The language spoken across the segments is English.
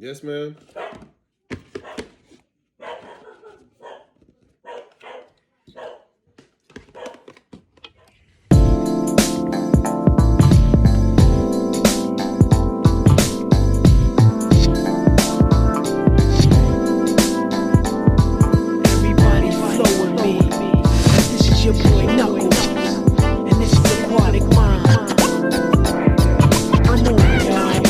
Yes, ma'am. Everybody flow with me. This is your boy Knuckles, and this is Aquatic Mind. I know it, y'all.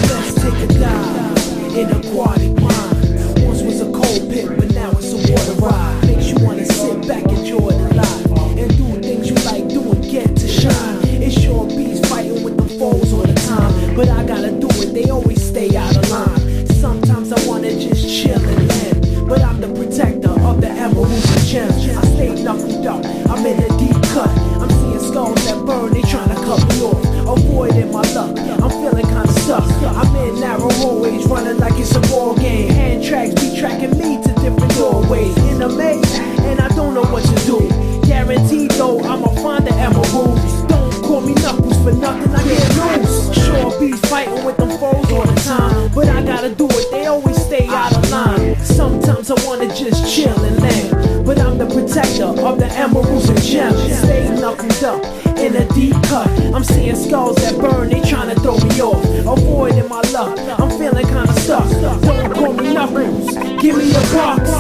Let's take a dive in Aquatic Mind. Once was a cold pit, but now it's a water ride. Makes you wanna sit back, enjoy the life, and do things you like doing, get to shine. It's your beats fighting with the foes all the time, but I gotta do it, they always stay out of line. Sometimes I wanna just chill and land, but I'm the protector of the emeralds and gems. I stay knuckled up, I'm in a deep cut. I'm seeing skulls that burn, they tryna cut me off. Avoiding my luck, I'm feeling kinda stuck. I'm in narrow hallways, running like it's a ball game. Hand tracks be tracking me to different doorways. In a maze, and I don't know what to do. Guaranteed though, I'ma find the emeralds. Don't call me Knuckles for nothing, I get loose. Sure beats fighting with them foes all the time, but I gotta do it, they always stay out of line. Sometimes I wanna just chill and land, but I'm the protector of the emeralds and gems. Stay knuckled up in a deep cut. I'm seeing skulls that burn, they tryna throw me off. Avoiding my luck, I'm feeling kinda stuck. Don't call me Knuckles, give me your box.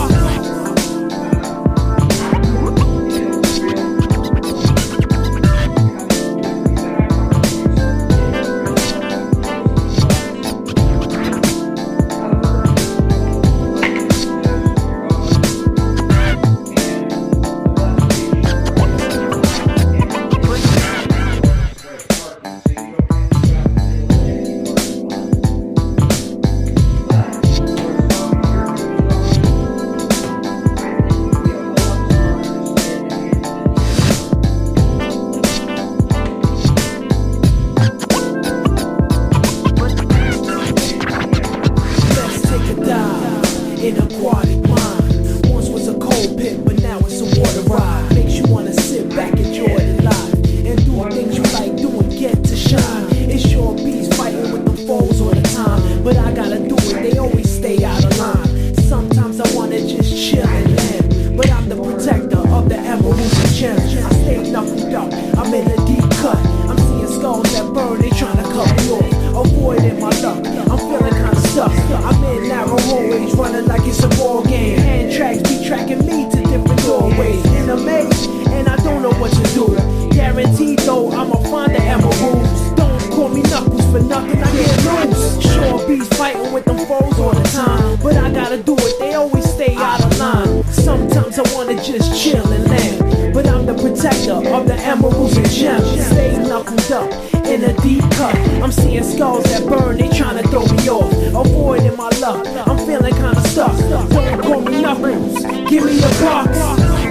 fighting with them foes all the time, but I gotta do it, they always stay out of line. Sometimes I wanna just chill and land, but I'm the protector of the emeralds and gems. Stay knuckled up in a deep cut. I'm seeing skulls that burn, they tryna throw me off. Avoiding my luck, I'm feeling kinda stuck. Don't call me Knuckles, give me the box.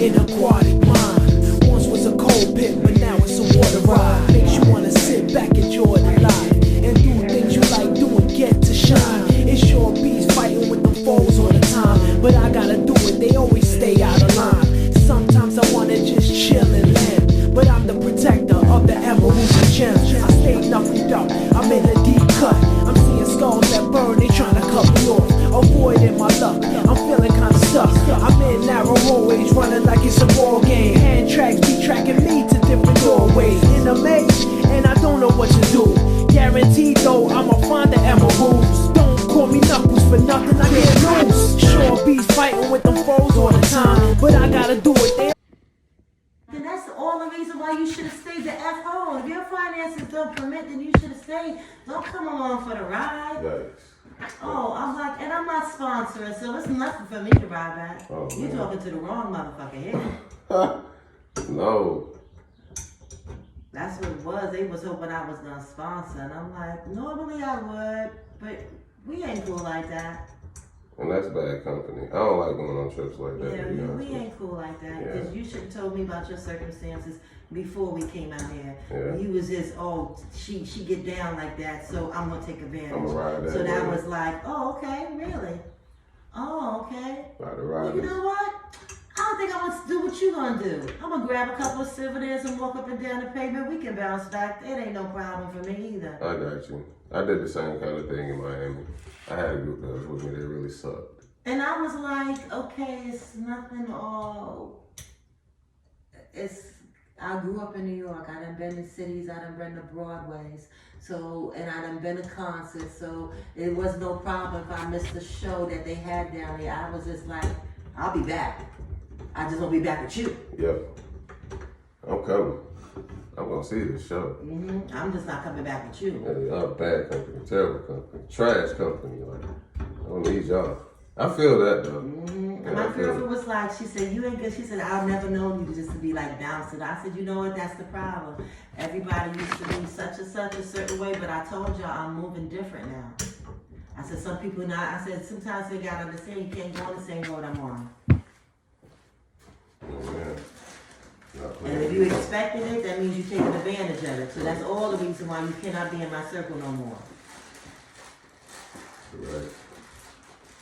An aquatic mind. Once was a cold pit, but now it's a water ride. Makes you wanna sit back, enjoy the life, and do things you like doing, get to shine. It's sure bees fighting with the foes all the time, but I gotta do it, they always stay out of line. Sometimes I wanna just chill and land, but I'm the protector of the emeralds and gems. I stay knuckled up, I'm in a deep cut. I'm seeing skulls that burn, they tryna cut me off. Avoiding my luck, I'm feeling kinda stuck. I'm in narrow hallways, running like it's a ball game. Hand tracks be tracking me to different doorways. In a maze, and I don't know what to do. Guaranteed though, I'ma find the emeralds. Don't call me Knuckles for nothing, I can't lose. Sure bees fighting with them foes all the time, but I gotta do it. And that's all the reason why you should have stayed the F home. If your finances don't permit, then you should have stayed. Don't come along for the ride. Yikes. Oh, I'm like, and I'm not sponsoring, so it's nothing for me to ride back. Oh, You're man. talking to the wrong motherfucker here. No. That's what it was. They was hoping I was gonna sponsor, and I'm like, normally I would, but we ain't cool like that. And that's bad company. I don't like going on trips like that. Yeah, to be honest we with you. ain't cool like that. Yeah. Because you should have told me about your circumstances before we came out here. Yeah. You was just, oh, she get down like that, so I'm gonna take advantage. I'ma ride that so that way. was like, oh, okay, really? Oh, okay. Ride the Well, you riders. know what? I don't think I'm gonna do what you gonna do. I'm gonna grab a couple of souvenirs and walk up and down the pavement. We can bounce back. It ain't no problem for me either. I got you. I did the same kind of thing in Miami. I had a group that was with me that really sucked. And I was like, okay, it's nothing all. I grew up in New York. I done been to cities. I done been to Broadways. So, and I done been to concerts. So it was no problem if I missed the show that they had down there. I was just like, I'll be back. I just won't be back with you. Yep. I'm coming. I'm gonna see this show. I'm just not coming back with you. Yeah, y'all bad company, terrible company, trash company. Like, I don't need y'all. I feel that though. And Yeah, my I feel girlfriend it. was like, she said, you ain't good. She said, I've never known you to just to be like bouncing. I said, you know what, that's the problem. Everybody used to be such and such a certain way, but I told y'all I'm moving different now. I said, some people not, I said, sometimes they gotta understand you can't go on the same road I'm on. Yeah. Not And if you expected it, that means you're taking advantage of it. So that's all the reason why you cannot be in my circle no more. right.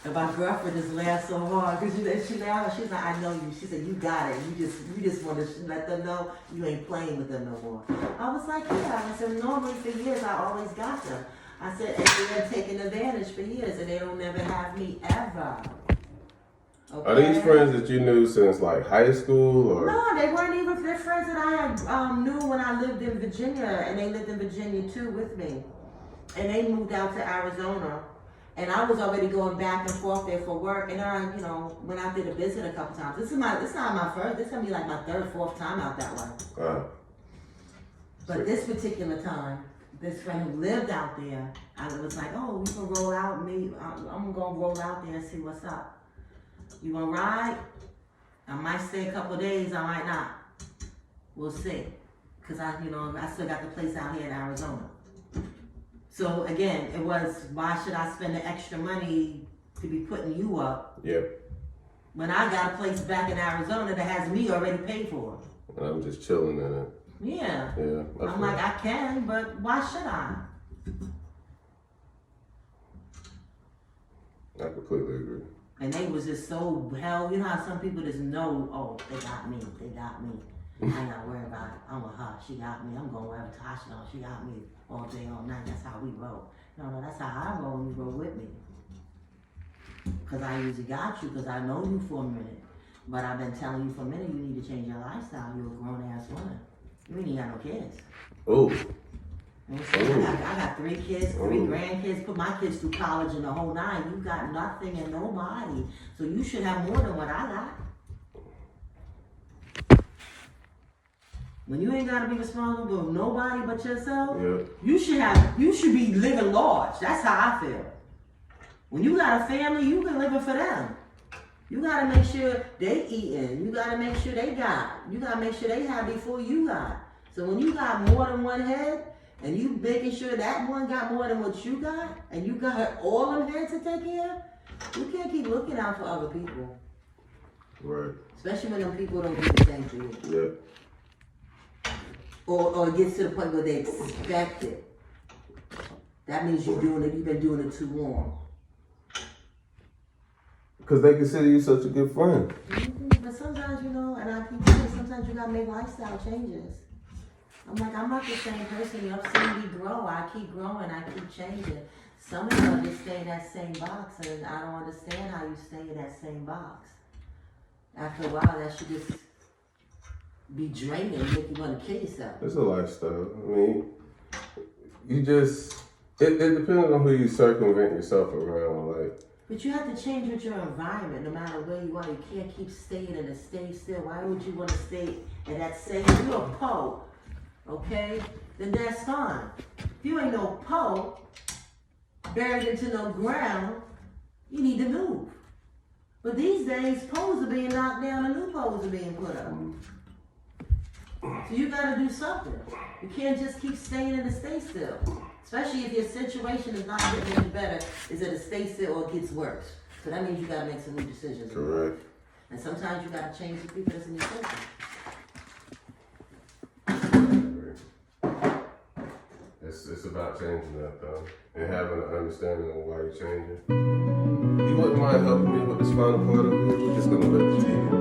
And my girlfriend just laughed so hard because she laughed. She's like, I know you. She said, you got it. You just want to let them know you ain't playing with them no more. I was like, yeah. I said, normally for years I always got them. I said, and they're taking advantage for years, and they don't never have me ever. Okay? Are these friends that you knew since like high school or? No, they weren't even. They're friends that I had knew when I lived in Virginia, and they lived in Virginia too with me. And they moved out to Arizona. And I was already going back and forth there for work, and I, went out there to visit a couple times. This is not my first. This is gonna be like my third, fourth time out that way. But this particular time, this friend who lived out there, I was like, oh, we can roll out. I'm gonna roll out there and see what's up. You wanna ride? I might stay a couple of days. I might not. We'll see. Cause I still got the place out here in Arizona. So again, it was, why should I spend the extra money to be putting you up Yep. when I got a place back in Arizona that has me already paid for? And I'm just chilling in it. Yeah. Yeah. I'm like, I can, but why should I? I completely agree. And they was just so hell. You know how some people just know, oh, they got me. I ain't gotta worry about it. I'm with her. She got me. I'm going wherever Tasha knows. She got me all day, all night. That's how we roll. No, that's how I roll when you roll with me. Because I usually got you because I know you for a minute. But I've been telling you for a minute you need to change your lifestyle. You're a grown ass woman. You ain't even got no kids. Oh. I got 3 kids, 3 grandkids, put my kids through college and the whole 9. You got nothing and nobody. So you should have more than what I got. When you ain't gotta be responsible for nobody but yourself, you should be living large. That's how I feel. When you got a family, you been living for them. You gotta make sure they eating. You gotta make sure they got. You gotta make sure they have before you got. So when you got more than one head, and you making sure that one got more than what you got, and you got all them heads to take care of, you can't keep looking out for other people. Right. Especially when them people don't do the same for you. Yeah. Or it gets to the point where they expect it. That means you've been doing it too long. Because they consider you such a good friend. Mm-hmm. But sometimes, and I keep saying, sometimes you gotta make lifestyle changes. I'm like, I'm not the same person. You've seen me grow. I keep growing. I keep changing. Some of y'all just stay in that same box, and I don't understand how you stay in that same box. After a while, that should just be draining and make you want to kill yourself. It's a lifestyle. I mean, it depends on who you circumvent yourself around. Like, but you have to change with your environment no matter where you are. You can't keep staying in a stay still. Why would you want to stay in that same, you're a Poe, okay? Then that's fine. If you ain't no Poe, buried into no ground, you need to move. But these days, poles are being knocked down and new poles are being put up. So you gotta do something. You can't just keep staying in the stay still. Especially if your situation is not getting any better, is it a stay still or it gets worse? So that means you gotta make some new decisions. correct. And sometimes you gotta change the people that's in your circle. It's about changing that though, and having an understanding of why you're changing. You wouldn't mind helping me with the spinal point of view? We're just gonna let the TV play.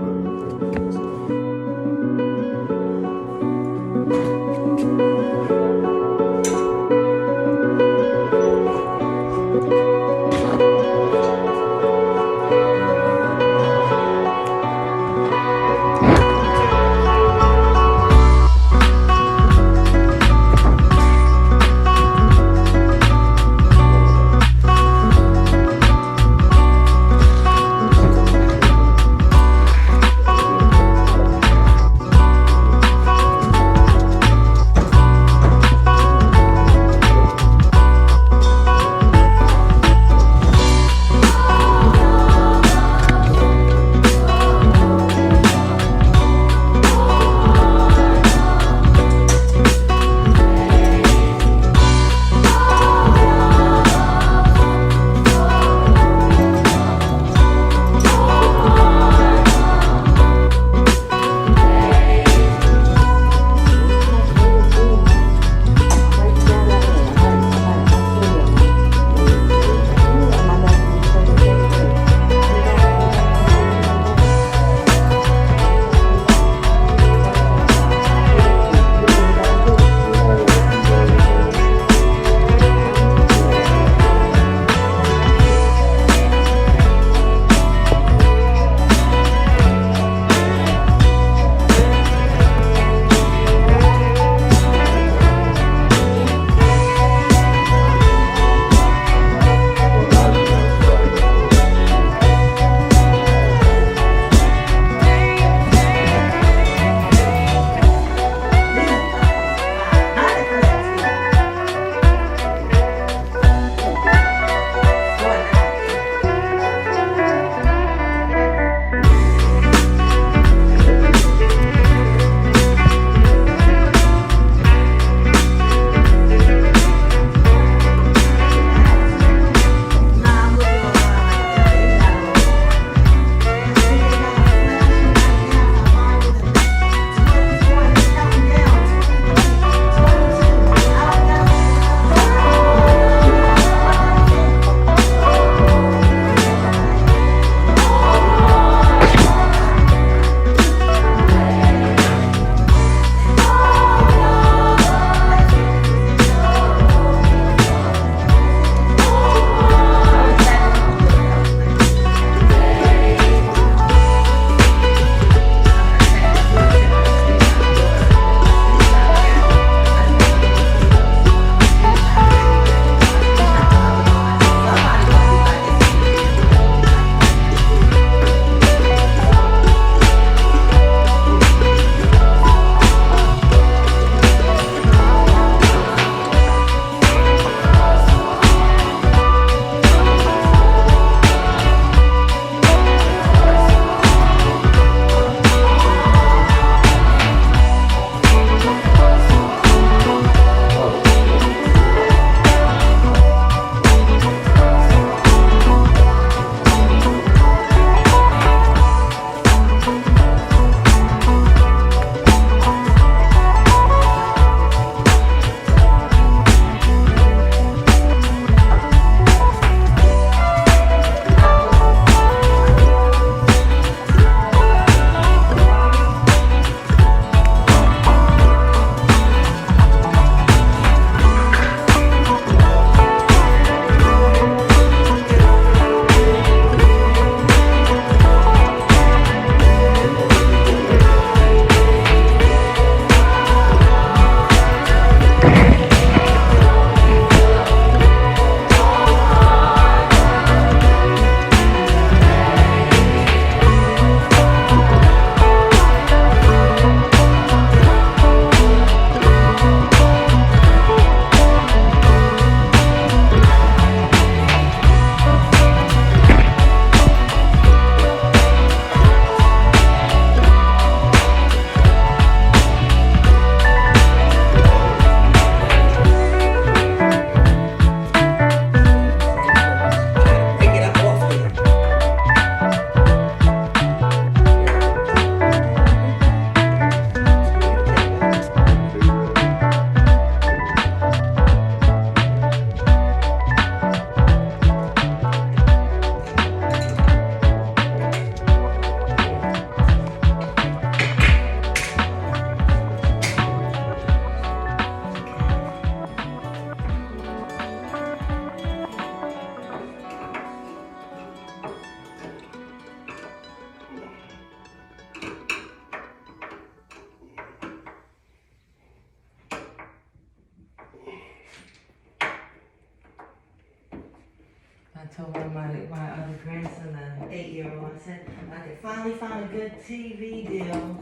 I told my other grandson, an 8-year-old, I said, I could finally find a good TV deal.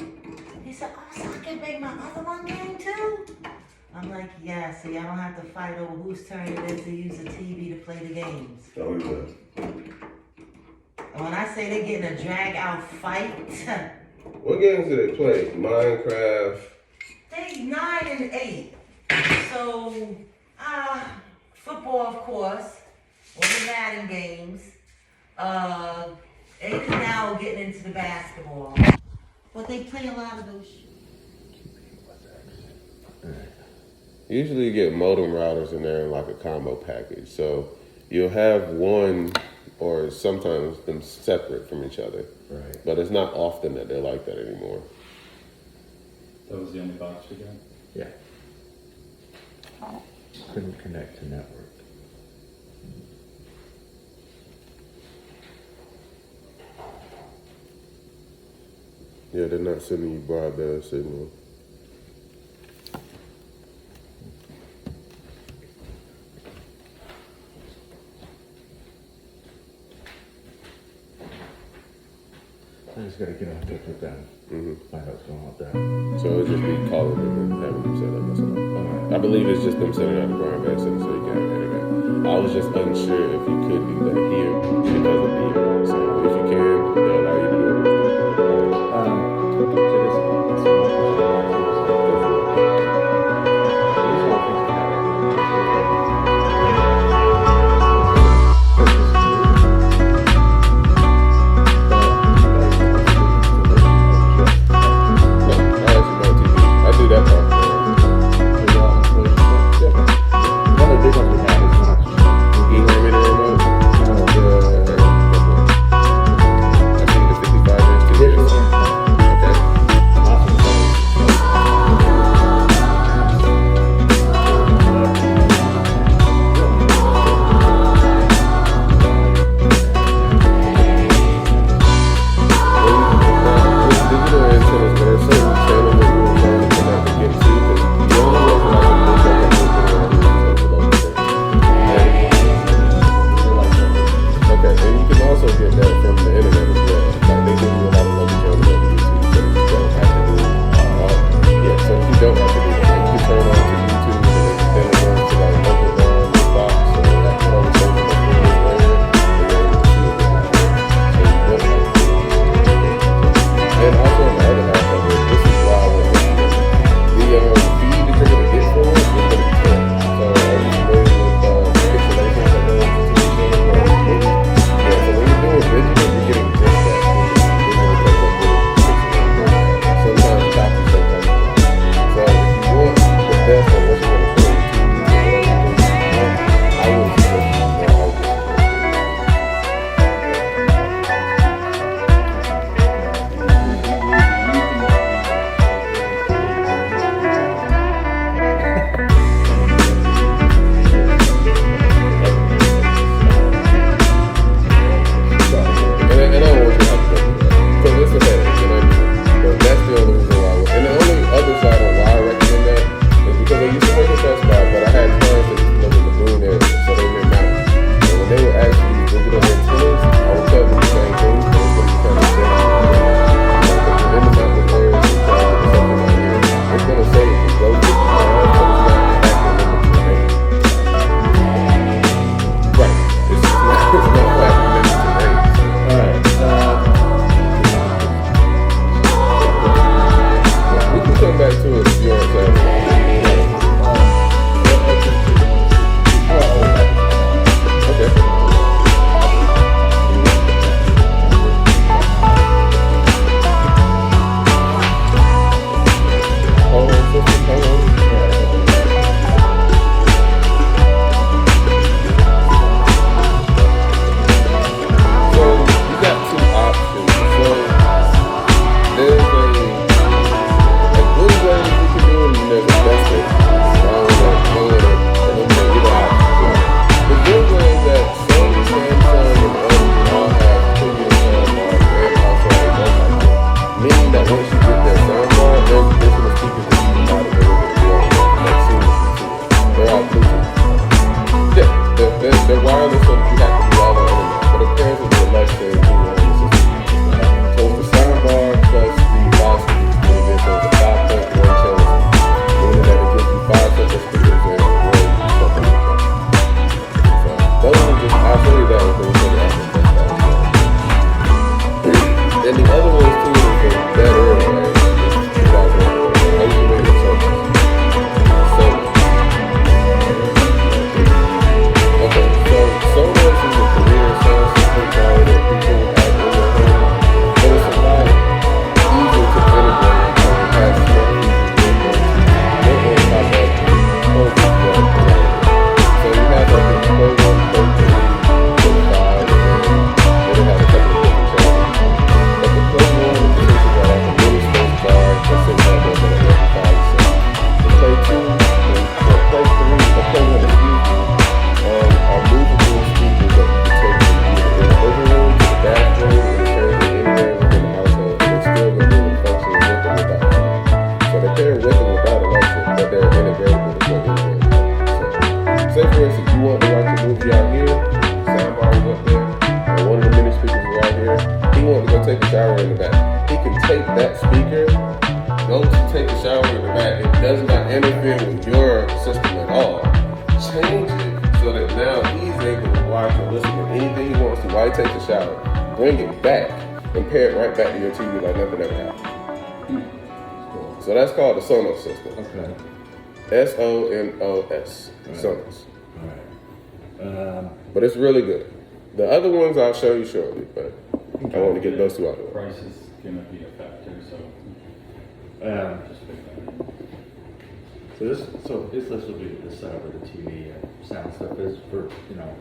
He said, oh, so I can make my other one game too? I'm like, yeah, see, I don't have to fight over whose turn it is to use the TV to play the games. Oh, yeah. And when I say they're getting a drag out fight, What games do they play? Minecraft? they 9 and 8. So, football, of course. All the Madden games. 8 is now getting into the basketball. But they play a lot of those. Usually you get modem routers in there in like a combo package. So you'll have one or sometimes them separate from each other. Right. But it's not often that they're like that anymore. That was the only box we got? Yeah. Couldn't connect to network. Yeah, they're not sending you broadband signal. I just gotta get on touch with them. Find out what's going on with that. So it'll just be calling them and having them set up. That's all. Alright. I believe it's just them sending out the broadband signal so you can have internet. I was just unsure if you could do that here because of the so if you can, they'll allow you to do it. They're wireless, so that you have to do all it pairs with the Alexa and Google Home Assistant. So it's the soundbar plus the 5 speakers. So it's a 5.1 channel, meaning that it gives you 5 separate speakers and one something like that. So those are just, I'll show you that one because it's really awesome. And the other ones too is the better anyway. You guys know, Ultimate Sonos. Okay, so Sonos is a Korean sound system that people have in their home, but it's a lot easier to integrate and has smart features built on top of home features. So you have like the Play 1, Play 3, Play 5, and then it has a couple of different channels. But the Play 1 is essentially got like a mini space bar that sits out there that amplifies the sound. The Play 2 and the Play 3, the Play 1, excuse me, are movable speakers that you can take from either in the living room to the bathroom and carry them anywhere within the household. They're still going to be able to function with or without it. So they pair with and without Alexa, but they're integratable to plug in. So, say for instance, you want to watch a movie out here, soundbar is up there, and one of the mini speakers is right here. He wants to go take a shower in the back. He can take that speaker, go to take a shower in the back. It does not interfere with your system at all. Change it so that now he's able to watch or listen to anything he wants to while he takes a shower. Bring it back and pair it right back to your TV like nothing ever happened. Cool. So that's called the Sonos system. Okay. Sonos. Right. Sonos. Alright. But it's really good. The other ones I'll show you shortly, but I want to get those two out of the way. Price is gonna be a factor, so just pick that. So this will be the setup of the TV and sound stuff is for, you know,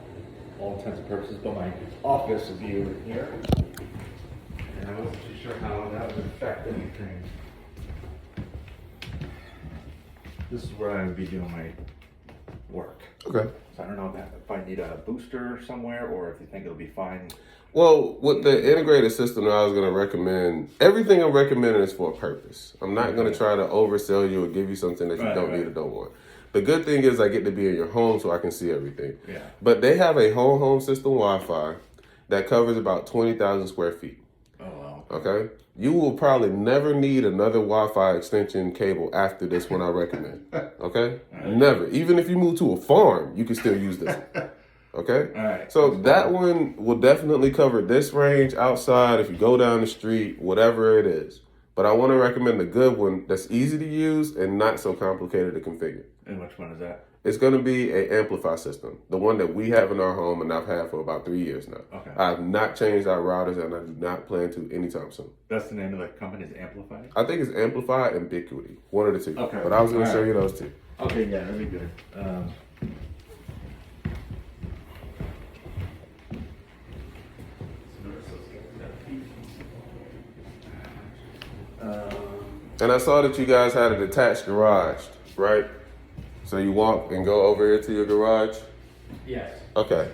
all intents and purposes, but my office view here. And I wasn't too sure how that would affect anything. This is where I would be doing my work. Okay. So I don't know if I need a booster somewhere or if you think it'll be fine. Well, with the integrated system that I was going to recommend, everything I'm recommending is for a purpose. I'm not going to try to oversell you or give you something that you don't need or don't want. The good thing is I get to be in your home so I can see everything. Yeah. But they have a whole home system Wi-Fi that covers about 20,000 square feet. Oh, wow. Okay? You will probably never need another Wi-Fi extension cable after this one I recommend. Okay? Never. Even if you move to a farm, you can still use this one. Okay? All right. So that one will definitely cover this range outside if you go down the street, whatever it is. But I want to recommend the good one that's easy to use and not so complicated to configure. And which one is that? It's going to be an Amplify system, the one that we have in our home and I've had for about 3 years now. Okay. I have not changed our routers and I do not plan to anytime soon. That's the name of the company, is Amplify? I think it's Amplify and Ubiquity, one of the two. Okay. But I was going to All show right. you those two. Okay, yeah, that'd be good. And I saw that you guys had a detached garage, right? So you walk and go over here to your garage? Yes. Okay.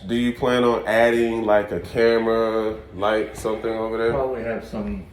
Do you plan on adding like a camera, light, something over there? Probably have some,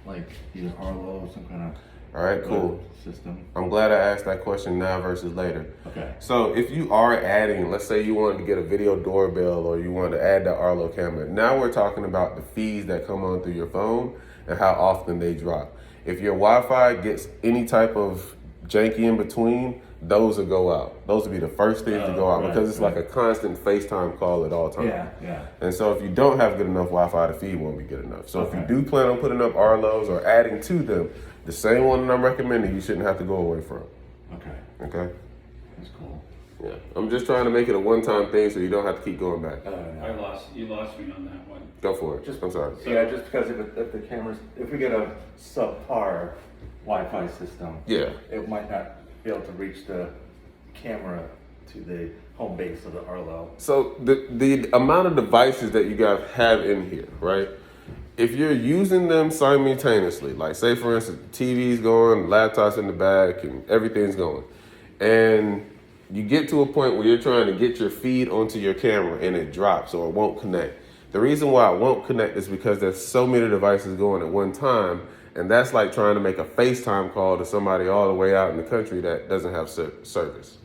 like, either Arlo, some kind of All right, cool. system. I'm glad I asked that question now versus later. Okay. So if you are adding, let's say you wanted to get a video doorbell or you wanted to add the Arlo camera, now we're talking about the feeds that come on through your phone and how often they drop. If your Wi-Fi gets any type of janky in between, those will go out. Those will be the first things to go out right, because it's like a constant FaceTime call at all times. Yeah, yeah. And so if you don't have good enough Wi-Fi, the feed won't be good enough. So if Okay. you do plan on putting up Arlos or adding to them, the same one that I'm recommending, you shouldn't have to go away from. Okay, Okay? that's cool. Yeah. I'm just trying to make it a one-time thing so you don't have to keep going back. You lost me on that one. Go for it. I'm sorry. Yeah, just because if the cameras, if we get a subpar Wi-Fi system, Yeah. it might not be able to reach the camera to the home base of the Arlo. So the amount of devices that you guys have in here, right? If you're using them simultaneously, like say for instance, the TV's going, the laptop's in the back, and everything's going, and you get to a point where you're trying to get your feed onto your camera and it drops or it won't connect. The reason why it won't connect is because there's so many devices going at one time, and that's like trying to make a FaceTime call to somebody all the way out in the country that doesn't have service.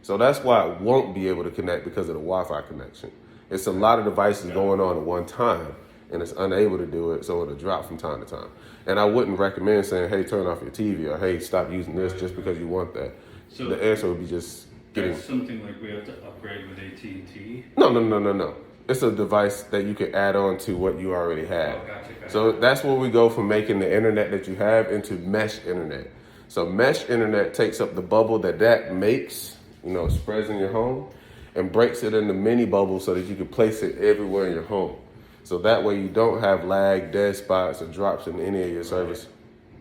So that's why it won't be able to connect because of the Wi-Fi connection. It's a lot of devices going on at one time, and it's unable to do it, so it'll drop from time to time. And I wouldn't recommend saying, hey, turn off your TV, or hey, stop using this just because you want that. So the answer would be just getting... That's something like we have to upgrade with AT&T? No. It's a device that you can add on to what you already have. Oh, gotcha. So that's where we go from making the internet that you have into mesh internet. So mesh internet takes up the bubble that makes, spreads in your home, and breaks it into mini bubbles so that you can place it everywhere in your home. So that way you don't have lag, dead spots, or drops in any of your service.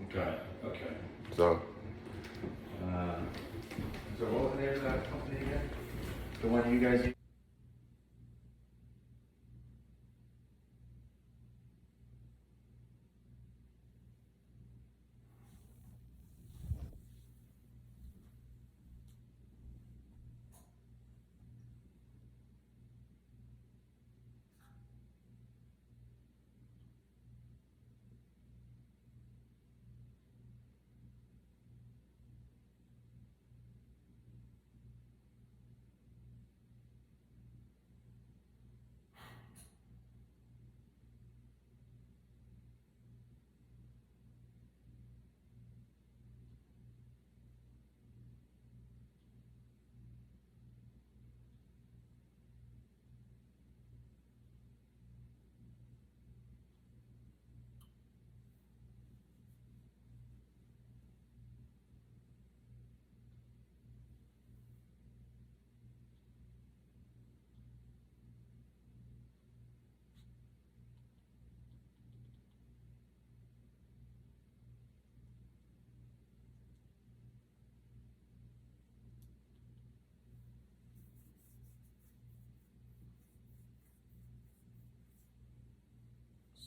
Okay. So So what was the name of that company again? The one you guys use?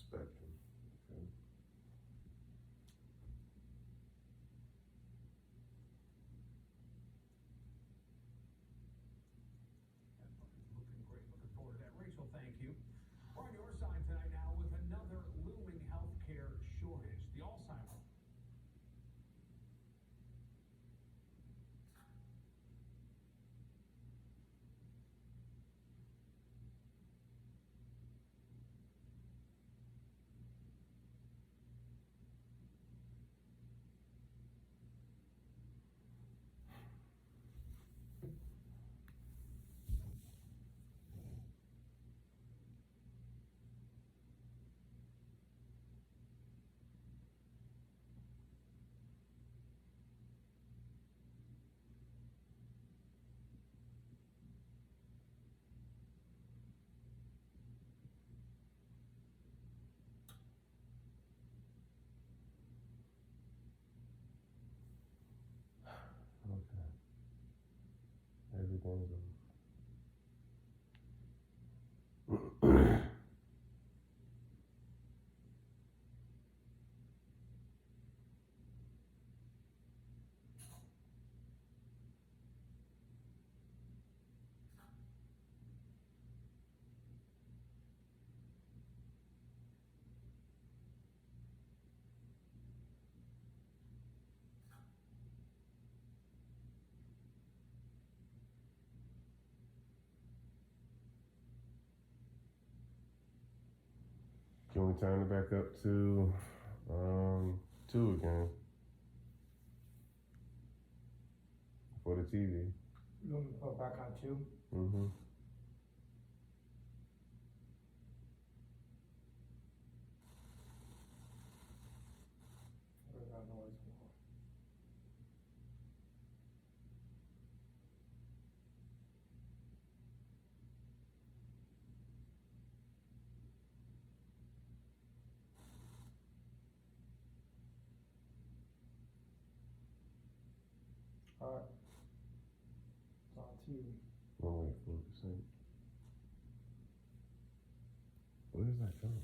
Spectrum. Okay. Looking great. Looking forward to that. Rachel, thank you. We're on your side tonight now with another looming healthcare shortage. The Alzheimer's. Okay. Everything's Can we turn it back up to 2 again for the TV? You want me to put back on 2? Mm-hmm. Where's that noise from? Alright. It's on TV. Oh, wait, 4%. Where is that going?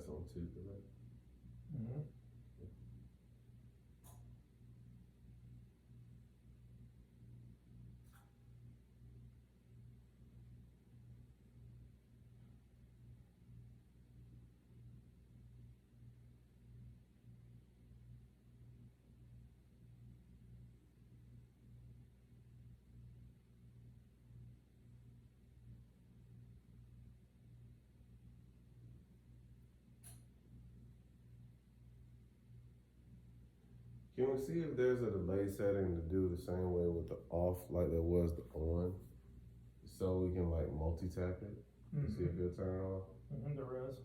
That's on 2, correct? Mm-hmm. Can we see if there's a delay setting to do the same way with the off like there was the on? So we can like multi-tap it and see if it'll turn it off? Mm-hmm, there is.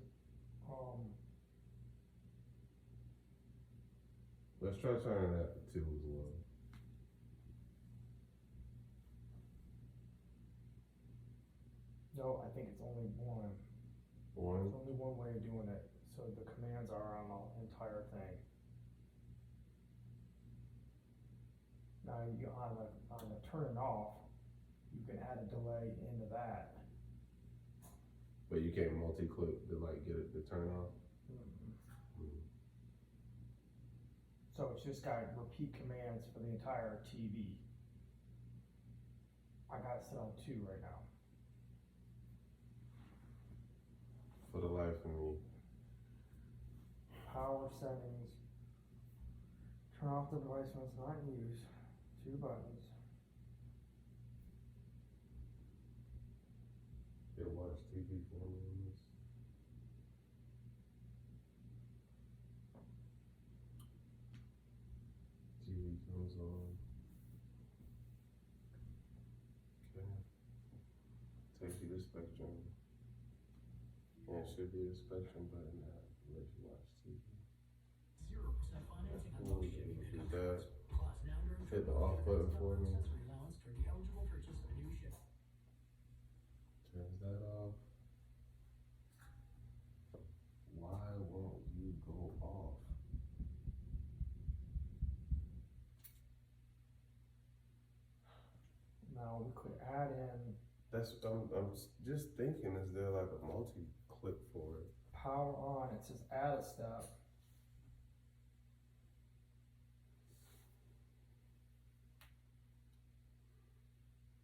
Let's try turning that to 2 as well. No, I think it's only one. One? There's only one way of doing it. So the commands are on the entire thing. Now you on the turn it off, you can add a delay into that. But you can't multi-click to like get it to turn off? So it's just got repeat commands for the entire TV. I got it set on 2 right now. For the life of me. Power settings. Turn off the device when it's not in use. 2 buttons. It watch TV for me on this. TV comes on. Okay. Take you to Spectrum. Yeah, it should be a Spectrum button that lets you watch TV. 0% financing on Cool, most do shipping that. Class now during Hit the off button for me. sensory allowance for the eligible purchase of a new ship. Turns that off. Why won't you go off? Now we could add in That's I'm just thinking, is there like a multi-click for it? power on. It says add a step.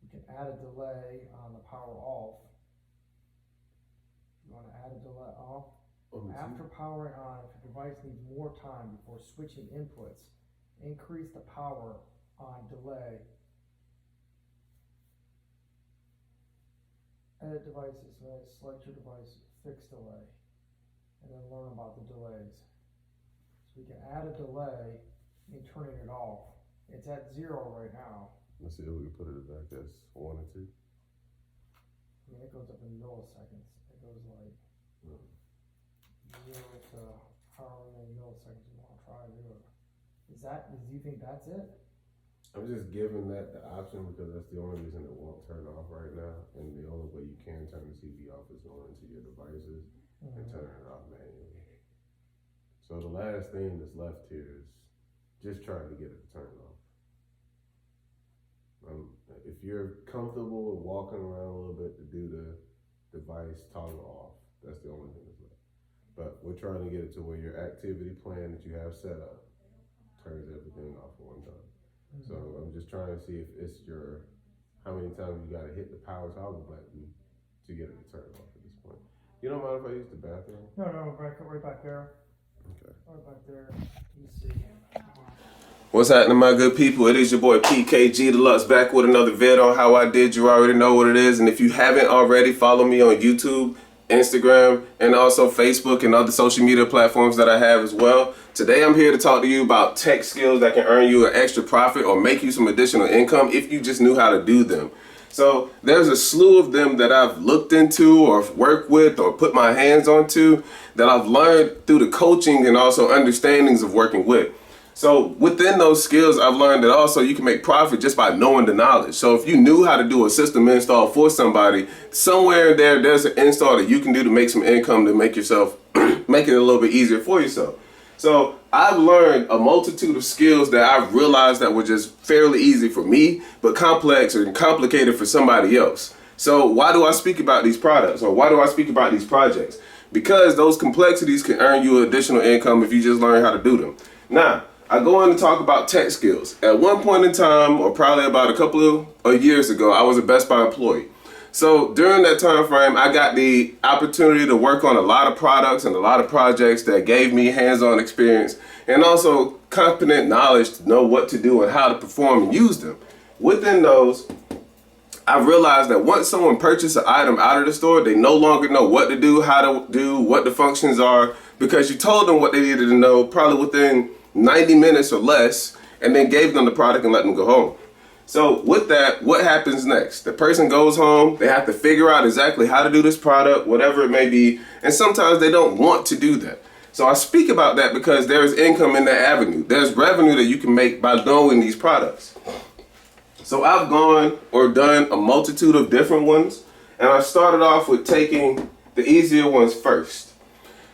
You can add a delay on the power off. You want to add a delay off? After powering on, if your device needs more time before switching inputs, increase the power on delay. Edit devices, select your device, fix delay, and then learn about the delays. So we can add a delay in turning it off. It's at 0 right now. Let's see if we can put it back as 1 or 2. I mean, it goes up in milliseconds. It goes like 0 to however many milliseconds you want to try to do it. Do you think that's it? I'm just giving that the option because that's the only reason it won't turn off right now. And the only way you can turn the TV off is going into your devices and turning it off manually. So the last thing that's left here is just trying to get it to turn off. If you're comfortable with walking around a little bit to do the device toggle off, that's the only thing that's left. But we're trying to get it to where your activity plan that you have set up turns everything off at one time. So I'm just trying to see if it's how many times you gotta hit the power toggle button to get it to turn off at this point. You don't mind if I use the bathroom? No, right back there. Okay. Right back there. You see. What's happening, my good people? It is your boy PKG Deluxe back with another vid on how I did. You already know what it is. And if you haven't already, follow me on YouTube, Instagram, and also Facebook and other social media platforms that I have as well. Today I'm here to talk to you about tech skills that can earn you an extra profit or make you some additional income if you just knew how to do them. So there's a slew of them that I've looked into or worked with or put my hands onto that I've learned through the coaching and also understandings of working with. So within those skills, I've learned that also you can make profit just by knowing the knowledge. So if you knew how to do a system install for somebody, somewhere there's an install that you can do to make some income to make yourself, make it a little bit easier for yourself. So I've learned a multitude of skills that I've realized that were just fairly easy for me, but complex and complicated for somebody else. So why do I speak about these products or why do I speak about these projects? because those complexities can earn you additional income if you just learn how to do them. Now, I go on to talk about tech skills. At one point in time, or probably about a couple of years ago, I was a Best Buy employee. So during that time frame, I got the opportunity to work on a lot of products and a lot of projects that gave me hands-on experience and also competent knowledge to know what to do and how to perform and use them. Within those, I realized that once someone purchases an item out of the store, they no longer know what to do, how to do, what the functions are, because you told them what they needed to know probably within 90 minutes or less, and then gave them the product and let them go home. So with that, what happens next? The person goes home, they have to figure out exactly how to do this product, whatever it may be, and sometimes they don't want to do that. So I speak about that because there's income in that avenue. There's revenue that you can make by knowing these products. So I've gone or done a multitude of different ones, and I started off with taking the easier ones first.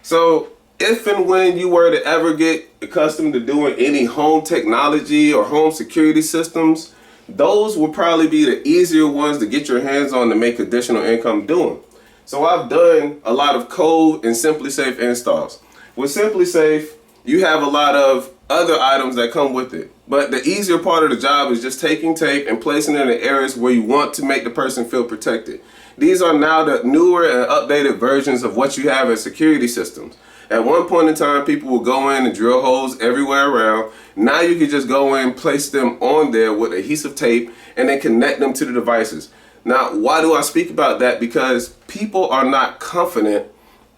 So if and when you were to ever get accustomed to doing any home technology or home security systems, those will probably be the easier ones to get your hands on to make additional income doing. So I've done a lot of code and SimpliSafe installs. With SimpliSafe, you have a lot of other items that come with it. But the easier part of the job is just taking tape and placing it in the areas where you want to make the person feel protected. These are now the newer and updated versions of what you have as security systems. At one point in time, people would go in and drill holes everywhere around. Now you can just go in, place them on there with adhesive tape, and then connect them to the devices. Now, why do I speak about that? Because people are not confident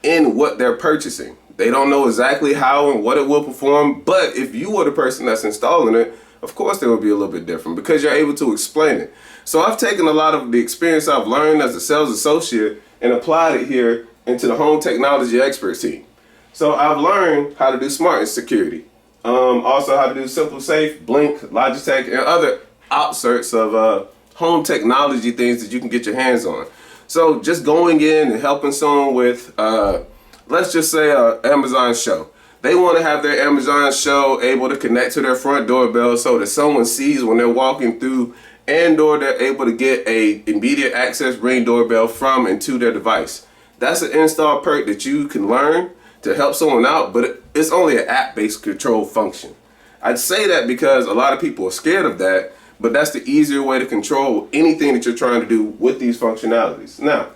in what they're purchasing. They don't know exactly how and what it will perform, but if you were the person that's installing it, of course they will be a little bit different because you're able to explain it. So I've taken a lot of the experience I've learned as a sales associate and applied it here into the home technology expert team. So I've learned how to do smart security, also how to do SimpliSafe, Blink, Logitech, and other outserts of home technology things that you can get your hands on. So just going in and helping someone with, let's just say Amazon show. They want to have their Amazon show able to connect to their front doorbell so that someone sees when they're walking through, and or they're able to get a immediate access Ring doorbell from and to their device. That's an install perk that you can learn to help someone out, but it's only an app-based control function. I'd say that because a lot of people are scared of that, but that's the easier way to control anything that you're trying to do with these functionalities. Now,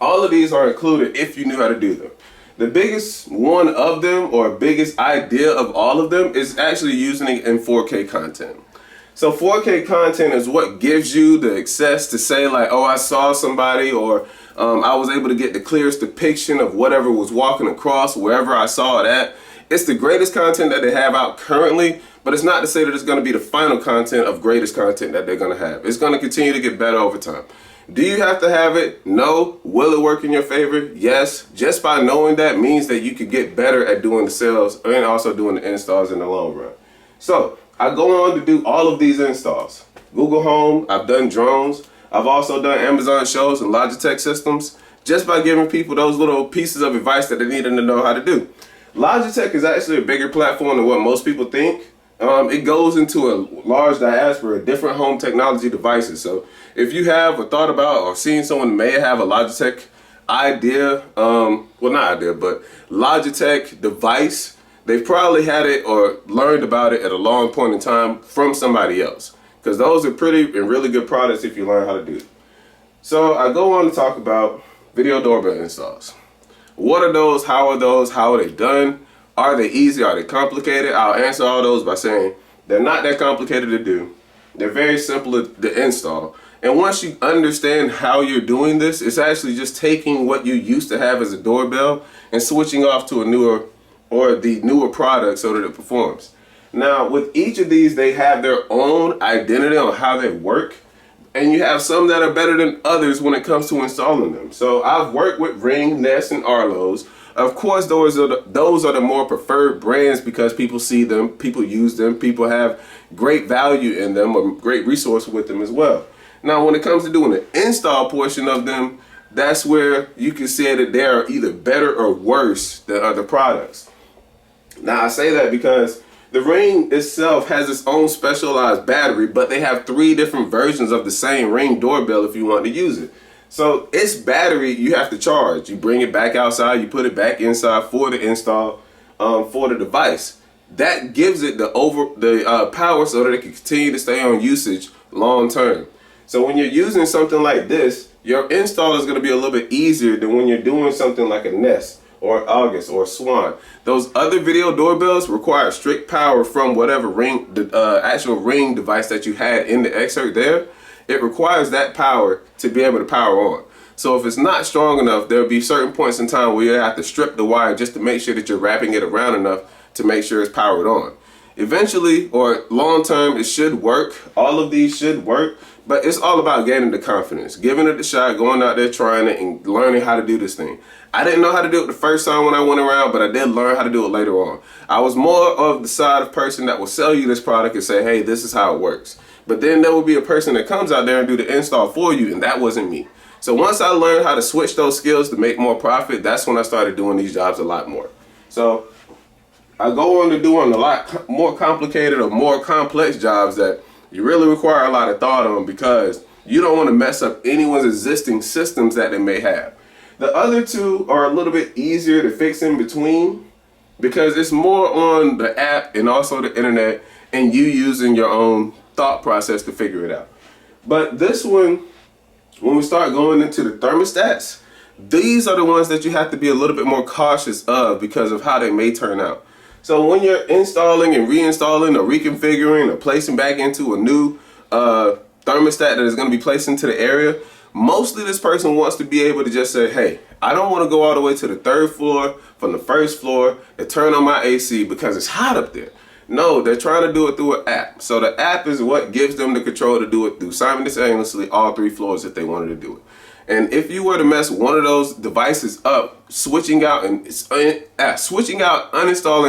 all of these are included if you knew how to do them. The biggest one of them, or biggest idea of all of them, is actually using it in 4K content. So 4K content is what gives you the access to say like, oh, I saw somebody, or I was able to get the clearest depiction of whatever was walking across wherever I saw it at. It's the greatest content that they have out currently, but it's not to say that it's going to be the final content of greatest content that they're going to have. It's going to continue to get better over time. Do you have to have it? No. Will it work in your favor? Yes. Just by knowing that means that you could get better at doing the sales and also doing the installs in the long run. So I go on to do all of these installs. Google Home, I've done drones. I've also done Amazon shows and Logitech systems just by giving people those little pieces of advice that they need to know how to do. Logitech is actually a bigger platform than what most people think. It goes into a large diaspora of different home technology devices. So if you have or thought about or seen someone may have a Logitech idea, well not idea, but Logitech device, they've probably had it or learned about it at a long point in time from somebody else. Because those are pretty and really good products if you learn how to do it. So I go on to talk about video doorbell installs. What are those? How are those? How are they done? Are they easy? Are they complicated? I'll answer all those by saying they're not that complicated to do. They're very simple to install. And once you understand how you're doing this, it's actually just taking what you used to have as a doorbell and switching off to a newer or the newer product so that it performs. Now, with each of these, they have their own identity on how they work. And you have some that are better than others when it comes to installing them. So I've worked with Ring, Nest, and Arlo's. Of course, those are the more preferred brands because people see them, people use them, people have great value in them or great resource with them as well. Now, when it comes to doing the install portion of them, that's where you can say that they are either better or worse than other products. Now, I say that because the Ring itself has its own specialized battery, but they have 3 different versions of the same Ring doorbell if you want to use it. So its battery you have to charge. You bring it back outside, you put it back inside for the install for the device. That gives it the power so that it can continue to stay on usage long term. So when you're using something like this, your install is going to be a little bit easier than when you're doing something like a Nest or August or Swan. Those other video doorbells require strict power from whatever ring, the actual Ring device that you had in the excerpt there. It requires that power to be able to power on. So if it's not strong enough, there'll be certain points in time where you have to strip the wire just to make sure that you're wrapping it around enough to make sure it's powered on. Eventually, or long term, it should work. All of these should work, but it's all about gaining the confidence, giving it a shot, going out there, trying it, and learning how to do this thing. I didn't know how to do it the first time when I went around, but I did learn how to do it later on. I was more of the side of person that will sell you this product and say, hey, this is how it works. But then there will be a person that comes out there and do the install for you, and that wasn't me. So once I learned how to switch those skills to make more profit, that's when I started doing these jobs a lot more. So I go on to doing a lot more complicated or more complex jobs that you really require a lot of thought on, because you don't want to mess up anyone's existing systems that they may have. The other two are a little bit easier to fix in between, because it's more on the app and also the internet and you using your own thought process to figure it out. But this one, when we start going into the thermostats, these are the ones that you have to be a little bit more cautious of because of how they may turn out. So when you're installing and reinstalling or reconfiguring or placing back into a new thermostat that is going to be placed into the area, mostly this person wants to be able to just say, hey, I don't want to go all the way to the 3rd floor from the 1st floor and turn on my AC because it's hot up there. No, they're trying to do it through an app. So the app is what gives them the control to do it through simultaneously all 3 floors if they wanted to do it. And if you were to mess one of those devices up, switching out, uninstalling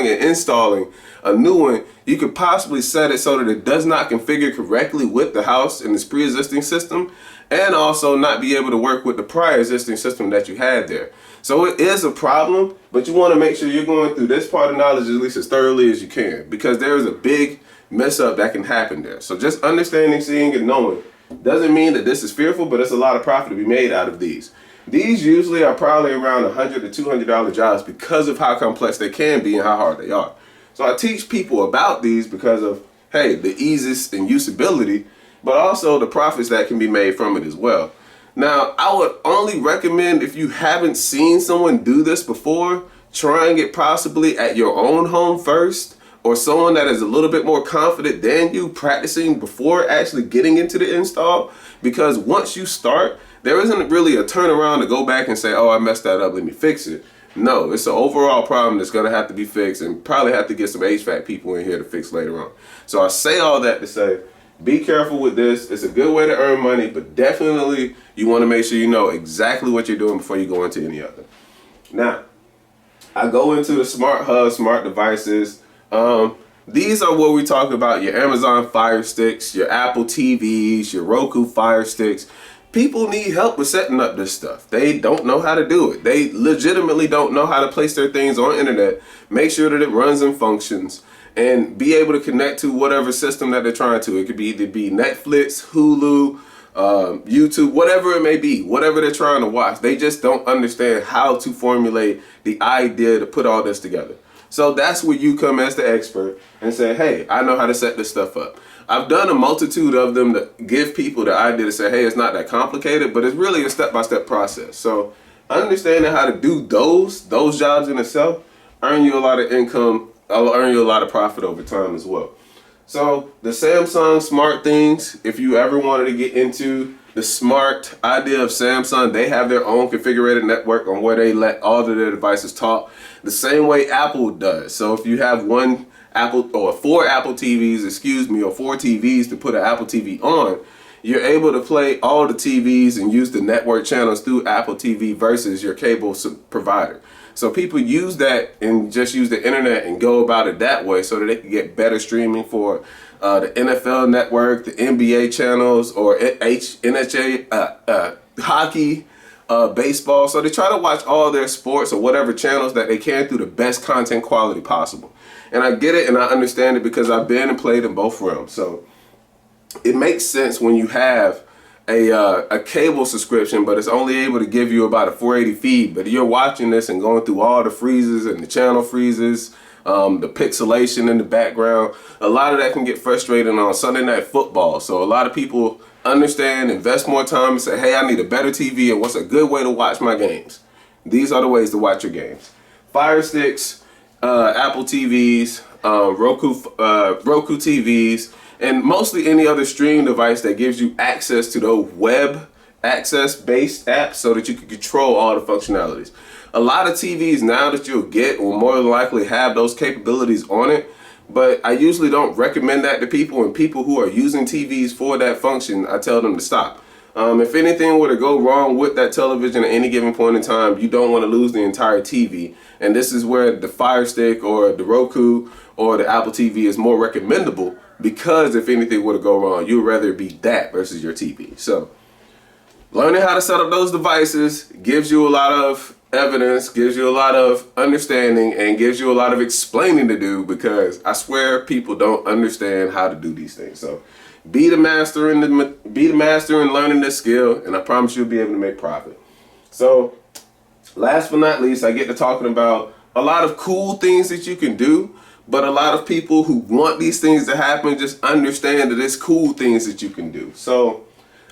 and installing a new one, you could possibly set it so that it does not configure correctly with the house and its pre-existing system, and also not be able to work with the prior existing system that you had there. So it is a problem, but you want to make sure you're going through this part of knowledge at least as thoroughly as you can, because there is a big mess up that can happen there. So just understanding, seeing, and knowing doesn't mean that this is fearful, but it's a lot of profit to be made out of these. These usually are probably around $100 to $200 jobs because of how complex they can be and how hard they are. So I teach people about these because of, hey, the ease and usability, but also the profits that can be made from it as well. Now, I would only recommend, if you haven't seen someone do this before, trying it possibly at your own home first, or someone that is a little bit more confident than you, practicing before actually getting into the install. Because once you start, there isn't really a turnaround to go back and say, oh, I messed that up, let me fix it. No, it's an overall problem that's going to have to be fixed, and probably have to get some HVAC people in here to fix later on. So I say all that to say, be careful with this. It's a good way to earn money, but definitely you want to make sure you know exactly what you're doing before you go into any other. Now, I go into the smart hub, smart devices. These are what we talk about: your Amazon Fire Sticks, your Apple TVs, your Roku Fire Sticks. People need help with setting up this stuff. They don't know how to do it. They legitimately don't know how to place their things on internet, make sure that it runs and functions, and be able to connect to whatever system that they're trying to. It could be either be Netflix, Hulu, YouTube, whatever it may be, whatever they're trying to watch. They just don't understand how to formulate the idea to put all this together. So that's where you come as the expert and say, hey, I know how to set this stuff up. I've done a multitude of them to give people the idea to say, hey, it's not that complicated, but it's really a step-by-step process. So understanding how to do those jobs in itself earn you a lot of income. I'll earn you a lot of profit over time as well. So the Samsung smart things, if you ever wanted to get into the smart idea of Samsung, they have their own configurated network on where they let all of their devices talk the same way Apple does. So if you have one Apple or 4 Apple TVs, or 4 TVs to put an Apple TV on, you're able to play all the TVs and use the network channels through Apple TV versus your cable provider. So people use that and just use the internet and go about it that way so that they can get better streaming for the NFL network, the NBA channels, or NHA, hockey, baseball. So they try to watch all their sports or whatever channels that they can through the best content quality possible. And I get it and I understand it because I've been and played in both realms. So it makes sense when you have a cable subscription, but it's only able to give you about a 480 feed. But you're watching this and going through all the freezes and the channel freezes, the pixelation in the background. A lot of that can get frustrating on Sunday Night Football. So a lot of people understand, invest more time, and say, hey, I need a better TV, and what's a good way to watch my games? These are the ways to watch your games. Fire Sticks, Apple TVs, Roku TVs, and mostly any other streaming device that gives you access to those web access-based apps so that you can control all the functionalities. A lot of TVs now that you'll get will more than likely have those capabilities on it, but I usually don't recommend that to people, and people who are using TVs for that function, I tell them to stop. If anything were to go wrong with that television at any given point in time, you don't want to lose the entire TV. And this is where the Fire Stick or the Roku or the Apple TV is more recommendable, because if anything were to go wrong, you'd rather it be that versus your TV. So learning how to set up those devices gives you a lot of evidence, gives you a lot of understanding, and gives you a lot of explaining to do, because I swear people don't understand how to do these things. So be the master in learning this skill, and I promise you'll be able to make profit. So last but not least, I get to talking about a lot of cool things that you can do, but a lot of people who want these things to happen just understand that it's cool things that you can do. So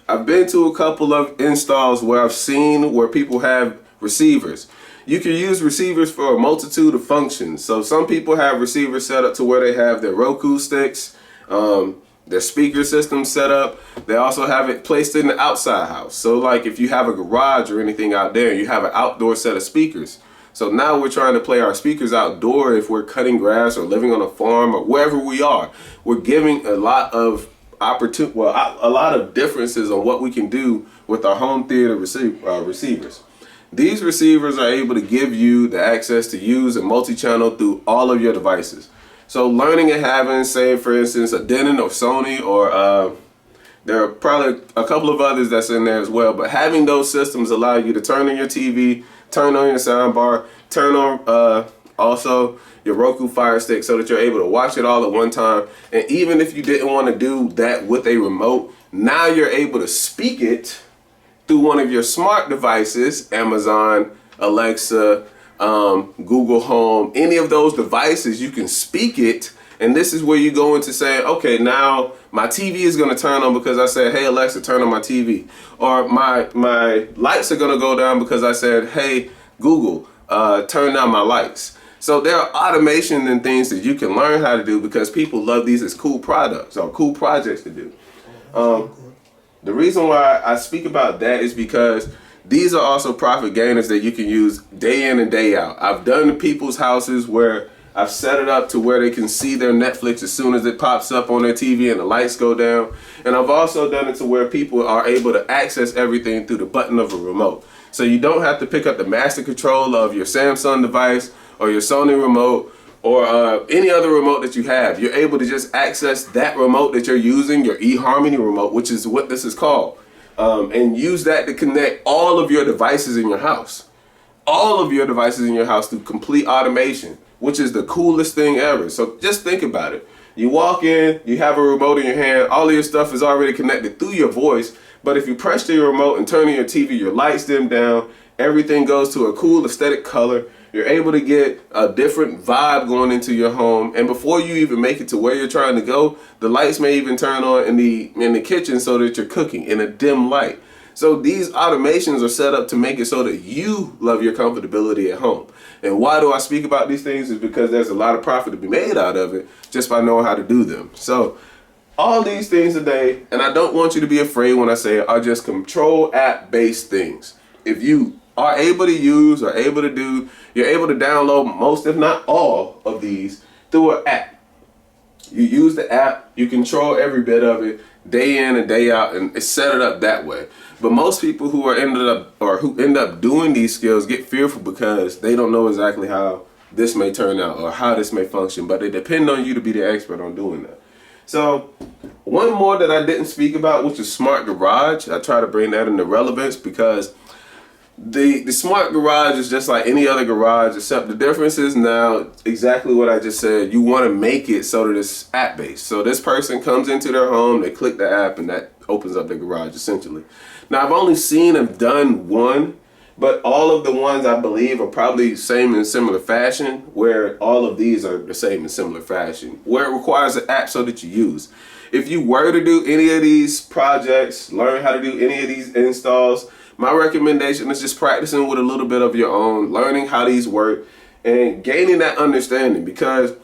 I've been to a couple of installs where I've seen where people have receivers. You can use receivers for a multitude of functions. So some people have receivers set up to where they have their Roku sticks, their speaker system set up. They also have it placed in the outside house. So like if you have a garage or anything out there, you have an outdoor set of speakers. So now we're trying to play our speakers outdoor if we're cutting grass or living on a farm or wherever we are. We're giving a lot of a lot of differences on what we can do with our home theater receivers. These receivers are able to give you the access to use a multi-channel through all of your devices. So learning and having, say for instance, a Denon or Sony, or there are probably a couple of others that's in there as well, but having those systems allow you to turn on your TV, turn on your soundbar, turn on also your Roku Fire Stick, so that you're able to watch it all at one time. And even if you didn't want to do that with a remote, now you're able to speak it through one of your smart devices, Amazon, Alexa, Google Home, any of those devices, you can speak it. And this is where you go into saying, okay, now my TV is going to turn on because I said, hey, Alexa, turn on my TV. Or my lights are going to go down because I said, hey, Google, turn down my lights. So there are automation and things that you can learn how to do because people love these as cool products or cool projects to do. The reason why I speak about that is because these are also profit gainers that you can use day in and day out. I've done to people's houses where I've set it up to where they can see their Netflix as soon as it pops up on their TV and the lights go down. And I've also done it to where people are able to access everything through the button of a remote. So you don't have to pick up the master control of your Samsung device or your Sony remote or any other remote that you have. You're able to just access that remote that you're using, your eHarmony remote, which is what this is called, and use that to connect all of your devices in your house. All of your devices in your house through complete automation, which is the coolest thing ever. So just think about it. You walk in, you have a remote in your hand, all of your stuff is already connected through your voice, but if you press the remote and turn on your TV, your lights dim down, everything goes to a cool aesthetic color. You're able to get a different vibe going into your home, and before you even make it to where you're trying to go, the lights may even turn on in the kitchen so that you're cooking in a dim light. So these automations are set up to make it so that you love your comfortability at home. And why do I speak about these things is because there's a lot of profit to be made out of it just by knowing how to do them. So all these things today, and I don't want you to be afraid when I say it, are just control app based things. If you are able to use or able to do, you're able to download most, if not all, of these through an app. You use the app, you control every bit of it, day in and day out, and it's set it up that way. But most people who end up doing these skills get fearful because they don't know exactly how this may turn out or how this may function, but they depend on you to be the expert on doing that. So one more that I didn't speak about, which is Smart Garage. I try to bring that into relevance because The smart garage is just like any other garage, except the difference is now exactly what I just said. You want to make it so that it's app based. So this person comes into their home, they click the app, and that opens up the garage essentially. Now I've only seen them done one, but all of the ones I believe are probably same in similar fashion, where all of these are the same in similar fashion, where it requires an app so that you use. If you were to do any of these projects, learn how to do any of these installs, my recommendation is just practicing with a little bit of your own, learning how these work, and gaining that understanding. Because,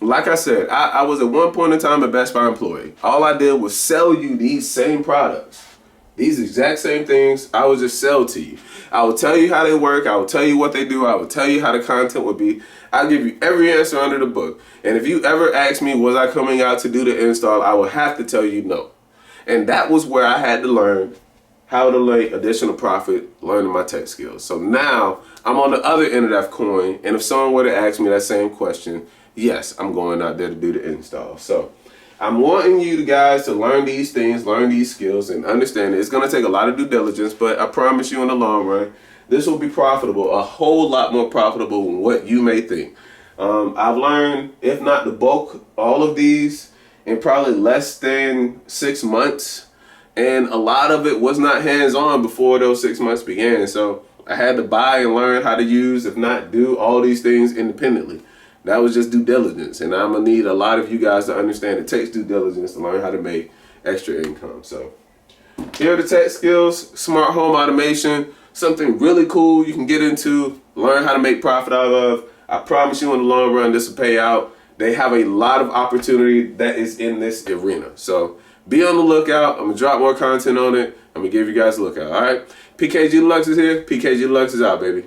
like I said, I was at one point in time a Best Buy employee. All I did was sell you these same products. These exact same things I would just sell to you. I will tell you how they work. I will tell you what they do. I will tell you how the content would be. I'll give you every answer under the book. And if you ever ask me, was I coming out to do the install, I will have to tell you no. And that was where I had to learn how to make additional profit, learning my tech skills. So now I'm on the other end of that coin. And if someone were to ask me that same question, yes, I'm going out there to do the install. So I'm wanting you guys to learn these things, learn these skills, and understand it. It's going to take a lot of due diligence, but I promise you in the long run, this will be profitable, a whole lot more profitable than what you may think. I've learned, if not the bulk, all of these in probably less than 6 months. And a lot of it was not hands-on before those 6 months began. So I had to buy and learn how to use, if not do, all these things independently. That was just due diligence. And I'm going to need a lot of you guys to understand it takes due diligence to learn how to make extra income. So here are the tech skills, smart home automation, something really cool you can get into, learn how to make profit out of. I promise you in the long run, this will pay out. They have a lot of opportunity that is in this arena. So be on the lookout. I'm going to drop more content on it. I'm going to give you guys a lookout. All right. PKG Deluxe is here. PKG Deluxe is out, baby.